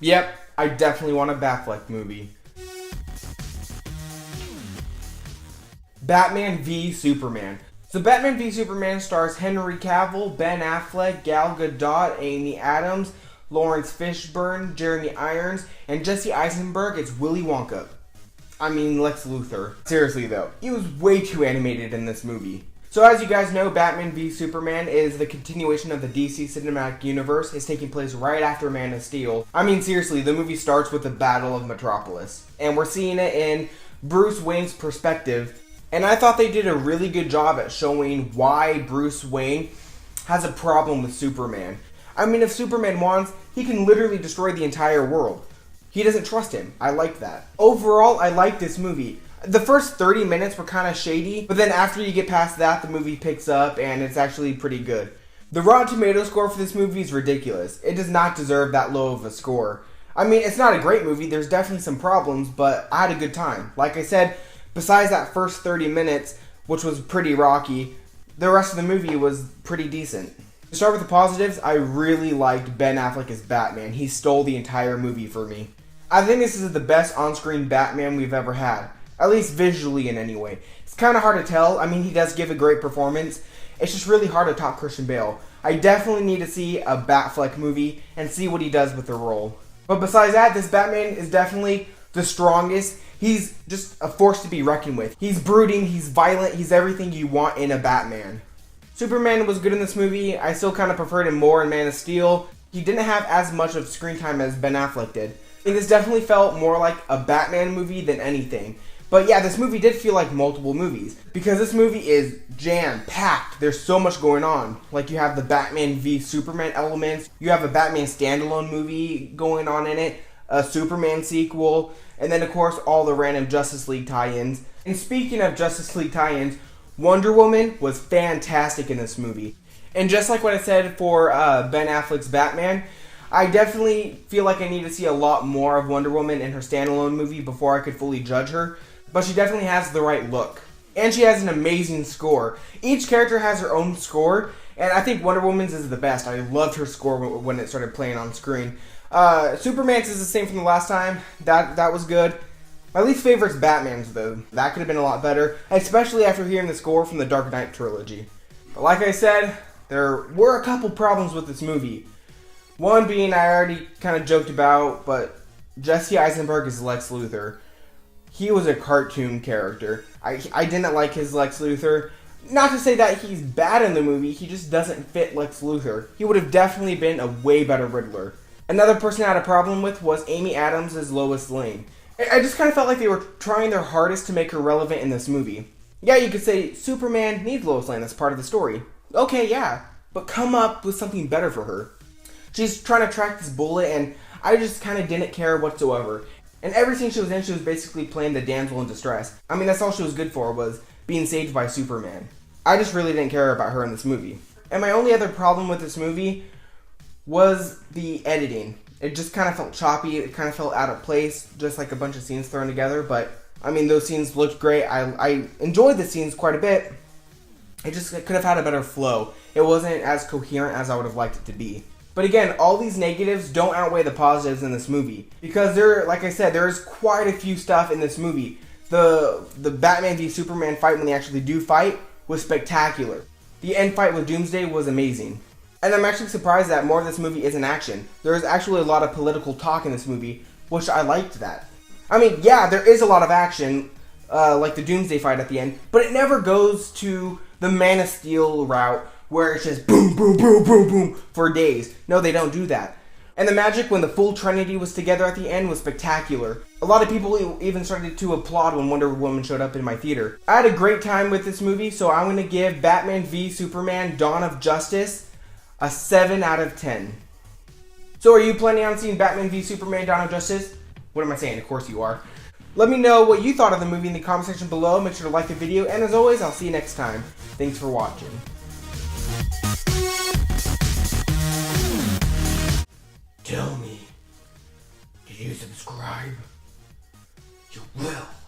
Yep, I definitely want a Batfleck movie. Batman v Superman. So Batman v Superman stars Henry Cavill, Ben Affleck, Gal Gadot, Amy Adams, Lawrence Fishburne, Jeremy Irons, and Jesse Eisenberg as Willy Wonka. I mean, Lex Luthor. Seriously though, he was way too animated in this movie. So as you guys know, Batman v Superman is the continuation of the DC Cinematic Universe. It's taking place right after Man of Steel. I mean, seriously, the movie starts with the Battle of Metropolis. And we're seeing it in Bruce Wayne's perspective. And I thought they did a really good job at showing why Bruce Wayne has a problem with Superman. I mean, if Superman wants, he can literally destroy the entire world. He doesn't trust him. I like that. Overall, I like this movie. The first 30 minutes were kind of shady, but then after you get past that, the movie picks up and it's actually pretty good. The Rotten Tomatoes score for this movie is ridiculous. It does not deserve that low of a score. I mean, it's not a great movie. There's definitely some problems, but I had a good time. Like I said, besides that first 30 minutes, which was pretty rocky, the rest of the movie was pretty decent. To start with the positives, I really liked Ben Affleck as Batman. He stole the entire movie for me. I think this is the best on-screen Batman we've ever had. At least visually in any way. It's kind of hard to tell. I mean, he does give a great performance. It's just really hard to top Christian Bale. I definitely need to see a Batfleck movie and see what he does with the role. But besides that, this Batman is definitely the strongest. He's just a force to be reckoned with. He's brooding, he's violent, he's everything you want in a Batman. Superman was good in this movie. I still kind of preferred him more in Man of Steel. He didn't have as much of screen time as Ben Affleck did. I think this definitely felt more like a Batman movie than anything. But yeah, this movie did feel like multiple movies, because this movie is jam-packed. There's so much going on. Like, you have the Batman v Superman elements, you have a Batman standalone movie going on in it, a Superman sequel, and then of course all the random Justice League tie-ins. And speaking of Justice League tie-ins, Wonder Woman was fantastic in this movie. And just like what I said for Ben Affleck's Batman, I definitely feel like I need to see a lot more of Wonder Woman in her standalone movie before I could fully judge her. But she definitely has the right look. And she has an amazing score. Each character has her own score, and I think Wonder Woman's is the best. I loved her score when it started playing on screen. Superman's is the same from the last time. That was good. My least favorite is Batman's, though. That could have been a lot better, especially after hearing the score from the Dark Knight trilogy. But like I said, there were a couple problems with this movie. One being I already kind of joked about, but Jesse Eisenberg is Lex Luthor. He was a cartoon character. I didn't like his Lex Luthor. Not to say that he's bad in the movie, he just doesn't fit Lex Luthor. He would have definitely been a way better Riddler. Another person I had a problem with was Amy Adams as Lois Lane. I just kind of felt like they were trying their hardest to make her relevant in this movie. Yeah, you could say Superman needs Lois Lane, that's part of the story. Okay, yeah, but come up with something better for her. She's trying to track this bullet, and I just kind of didn't care whatsoever. And every scene she was in, she was basically playing the damsel in distress. I mean, that's all she was good for, was being saved by Superman. I just really didn't care about her in this movie. And my only other problem with this movie was the editing. It just kind of felt choppy, it kind of felt out of place, just like a bunch of scenes thrown together. But, I mean, those scenes looked great. I enjoyed the scenes quite a bit. It could have had a better flow. It wasn't as coherent as I would have liked it to be. But again, all these negatives don't outweigh the positives in this movie. Because like I said, there is quite a few stuff in this movie. The Batman v Superman fight, when they actually do fight, was spectacular. The end fight with Doomsday was amazing. And I'm actually surprised that more of this movie isn't action. There is actually a lot of political talk in this movie, which I liked that. I mean, yeah, there is a lot of action, like the Doomsday fight at the end, but it never goes to the Man of Steel route, where it's just boom, boom, boom, boom, boom for days. No, they don't do that. And the magic when the full Trinity was together at the end was spectacular. A lot of people even started to applaud when Wonder Woman showed up in my theater. I had a great time with this movie, so I'm going to give Batman v Superman Dawn of Justice a 7 out of 10. So are you planning on seeing Batman v Superman Dawn of Justice? What am I saying? Of course you are. Let me know what you thought of the movie in the comment section below. Make sure to like the video, and as always, I'll see you next time. Thanks for watching. Tell me, did you subscribe? You will.